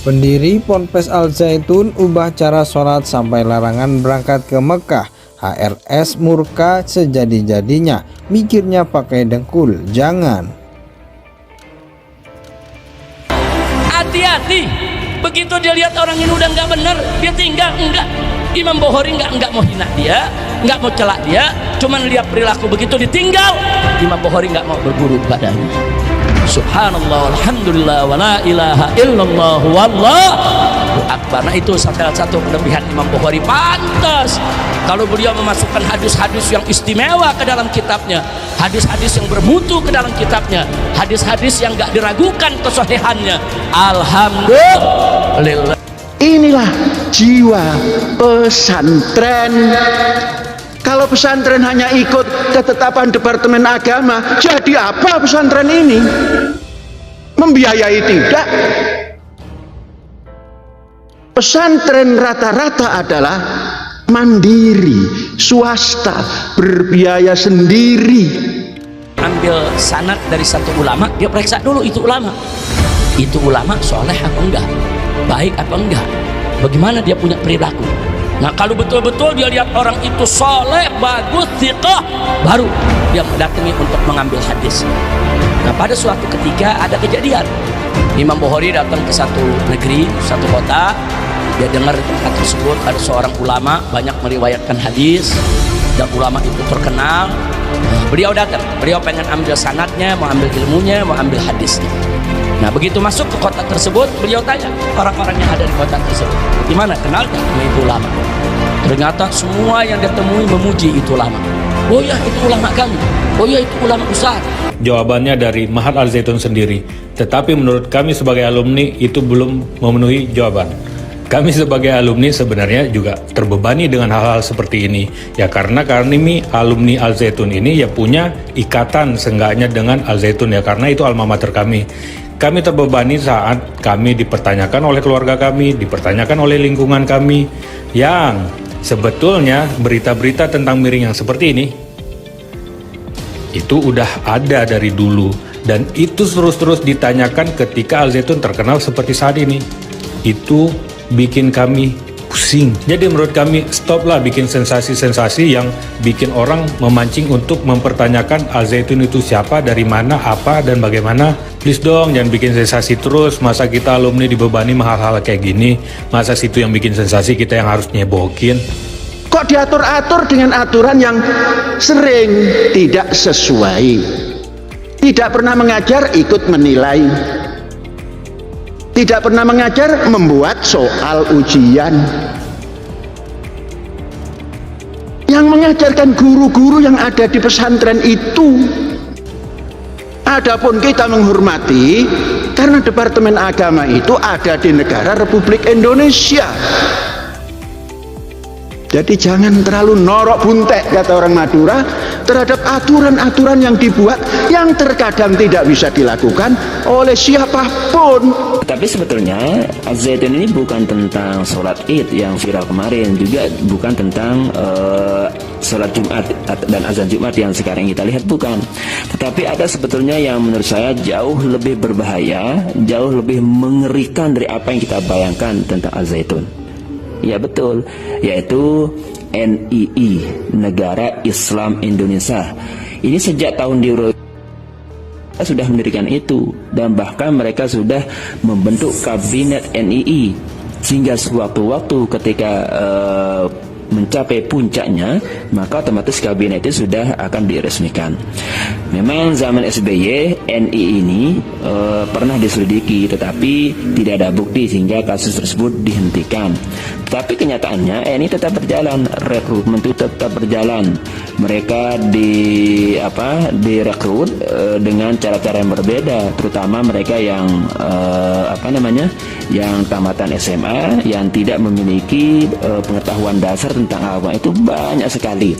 Pendiri Ponpes Al Zaitun ubah cara sholat sampai larangan berangkat ke Mekah. HRS murka sejadi-jadinya, mikirnya pakai dengkul, jangan. Hati-hati, begitu dia lihat orang ini udah nggak bener, dia tinggal. Enggak, Imam Bukhari nggak mau hina dia, nggak mau celak dia, cuman lihat perilaku begitu ditinggal. Imam Bukhari nggak mau berguru padanya. Subhanallah, alhamdulillah, wa la ilaha illallah, wallahu akbar. Nah, itu salah satu kelebihan Imam Bukhari. Pantas kalau beliau memasukkan hadis-hadis yang istimewa ke dalam kitabnya, hadis-hadis yang bermutu ke dalam kitabnya, hadis-hadis yang gak diragukan kesohihannya. Alhamdulillah. Inilah jiwa pesantren. Kalau pesantren hanya ikut ketetapan Departemen Agama, jadi apa pesantren ini? Membiayai tidak. Pesantren rata-rata adalah mandiri, swasta, berbiaya sendiri. Ambil sanad dari satu ulama, dia periksa dulu itu ulama soleh apa enggak, baik apa enggak, bagaimana dia punya perilaku. Nah, kalau betul-betul dia lihat orang itu soleh, bagus, thiqah, baru dia mendatangi untuk mengambil hadis. Nah, pada suatu ketika ada kejadian, Imam Bukhari datang ke satu negeri, satu kota. Dia dengar di tempat tersebut ada seorang ulama banyak meriwayatkan hadis, dan ulama itu terkenal. Beliau datang, beliau pengen ambil sanadnya, mau ambil ilmunya, mau ambil hadisnya. Nah, begitu masuk ke kota tersebut, beliau tanya orang-orang yang ada di kota tersebut, gimana, kenal gak sama itu ulama? Ternyata semua yang ditemui memuji itu ulama. Oh ya, itu ulama kami. Oh ya, itu ulama besar. Jawabannya dari Mahat Al Zaitun sendiri, tetapi menurut kami sebagai alumni itu belum memenuhi jawaban. Kami sebagai alumni sebenarnya juga terbebani dengan hal-hal seperti ini. Ya karena kami alumni Al Zaitun ini ya punya ikatan seenggaknya dengan Al Zaitun ya, karena itu alma mater kami. Kami terbebani saat kami dipertanyakan oleh keluarga kami, dipertanyakan oleh lingkungan kami, yang sebetulnya berita-berita tentang miring yang seperti ini itu udah ada dari dulu, dan itu terus-terus ditanyakan ketika Al Zaitun terkenal seperti saat ini. Itu bikin kami pusing. Jadi menurut kami stoplah bikin sensasi-sensasi yang bikin orang memancing untuk mempertanyakan Al Zaitun itu siapa, dari mana, apa, dan bagaimana. Please dong, jangan bikin sensasi terus. Masa kita alumni dibebani hal-hal kayak gini? Masa situ yang bikin sensasi, kita yang harus nyebokin? Kok diatur-atur dengan aturan yang sering tidak sesuai? Tidak pernah mengajar, ikut menilai. Tidak pernah mengajar, membuat soal ujian. Yang mengajarkan guru-guru yang ada di pesantren itu. Adapun kita menghormati, karena Departemen Agama itu ada di negara Republik Indonesia. Jadi jangan terlalu norok buntek, kata orang Madura, terhadap aturan-aturan yang dibuat, yang terkadang tidak bisa dilakukan oleh siapapun. Tapi sebetulnya Az-Zaitun ini bukan tentang sholat id yang viral kemarin, juga bukan tentang sholat Jumat dan azan Jumat yang sekarang kita lihat, bukan. Tetapi ada sebetulnya yang menurut saya jauh lebih berbahaya, jauh lebih mengerikan dari apa yang kita bayangkan tentang Az-Zaitun. Ya betul, yaitu NII, Negara Islam Indonesia. Ini sejak tahun sudah mendirikan itu, dan bahkan mereka sudah membentuk kabinet NII, sehingga sewaktu-waktu ketika mencapai puncaknya, maka otomatis kabinet itu sudah akan diresmikan. Memang zaman SBY NII ini pernah diselidiki, tetapi tidak ada bukti sehingga kasus tersebut dihentikan. Tapi kenyataannya ini tetap berjalan, rekrutmen itu tetap berjalan. Mereka direkrut dengan cara-cara yang berbeda, terutama mereka yang yang tamatan SMA, yang tidak memiliki pengetahuan dasar tentang agama, itu banyak sekali.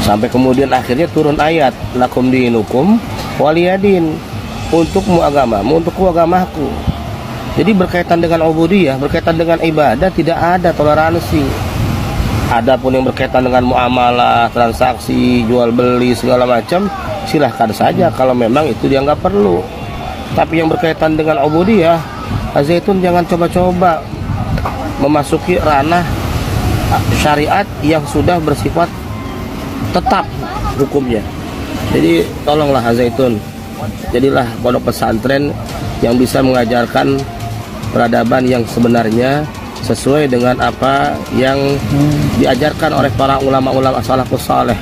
Sampai kemudian akhirnya turun ayat lakum dinukum waliyadin, untukmu agamamu, untukku agamaku. Jadi berkaitan dengan ubudiyah, berkaitan dengan ibadah, tidak ada toleransi. Adapun yang berkaitan dengan muamalah, transaksi, jual beli segala macam, silahkan saja kalau memang itu dianggap perlu. Tapi yang berkaitan dengan ubudiyah, Al-Zaitun jangan coba-coba memasuki ranah syariat yang sudah bersifat tetap hukumnya. Jadi tolonglah Al-Zaitun, jadilah pondok pesantren yang bisa mengajarkan peradaban yang sebenarnya sesuai dengan apa yang diajarkan oleh para ulama-ulama salafus saleh.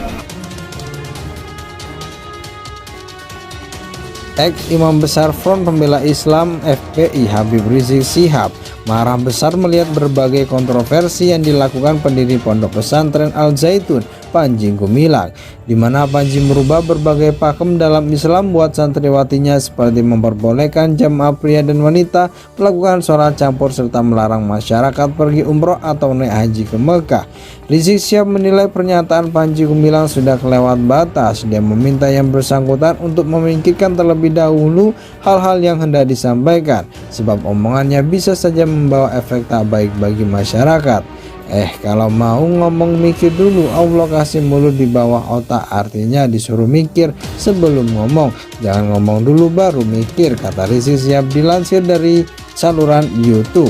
Ex-Imam Besar Front Pembela Islam FPI Habib Rizik Syihab marah besar melihat berbagai kontroversi yang dilakukan pendiri Pondok Pesantren Al-Zaitun Panji Gumilang, di mana Panji merubah berbagai pakem dalam Islam buat santriwatinya seperti memperbolehkan jamaah pria dan wanita melakukan sholat campur serta melarang masyarakat pergi umroh atau naik haji ke Mekah. Rizik Syihab menilai pernyataan Panji Gumilang sudah kelewat batas. Dia meminta yang bersangkutan untuk memikirkan terlebih dahulu hal-hal yang hendak disampaikan, sebab omongannya bisa saja membawa efek tak baik bagi masyarakat. Kalau mau ngomong mikir dulu, Allah kasih mulut di bawah otak, artinya disuruh mikir sebelum ngomong, jangan ngomong dulu baru mikir, kata Rizik Syihab dilansir dari saluran YouTube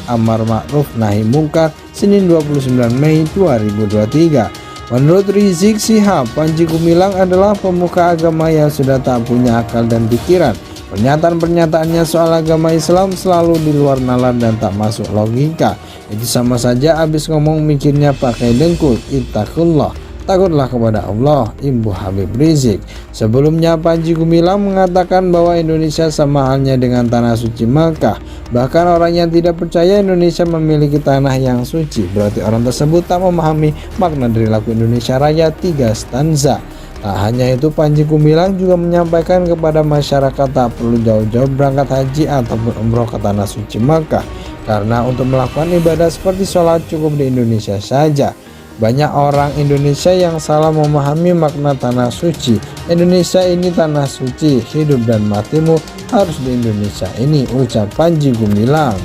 @amarmakruf_nahi_mungkar Senin 29 Mei 2023. Menurut Rizik Syihab, Panji Gumilang adalah pemuka agama yang sudah tak punya akal dan pikiran. Pernyataan-pernyataannya soal agama Islam selalu di luar nalar dan tak masuk logika. Itu sama saja abis ngomong mikirnya pakai dengkul. Ittaqullah, takutlah kepada Allah, Imbu Habib Rizik. Sebelumnya Panji Gumilang mengatakan bahwa Indonesia sama halnya dengan tanah suci Makkah. Bahkan orang yang tidak percaya Indonesia memiliki tanah yang suci, berarti orang tersebut tak memahami makna dari lagu Indonesia Raya 3 stanza. Tak hanya itu, Panji Gumilang juga menyampaikan kepada masyarakat tak perlu jauh-jauh berangkat haji ataupun umroh ke tanah suci Makkah, karena untuk melakukan ibadah seperti sholat cukup di Indonesia saja. Banyak orang Indonesia yang salah memahami makna tanah suci. Indonesia ini tanah suci, hidup dan matimu harus di Indonesia ini, ucap Panji Gumilang.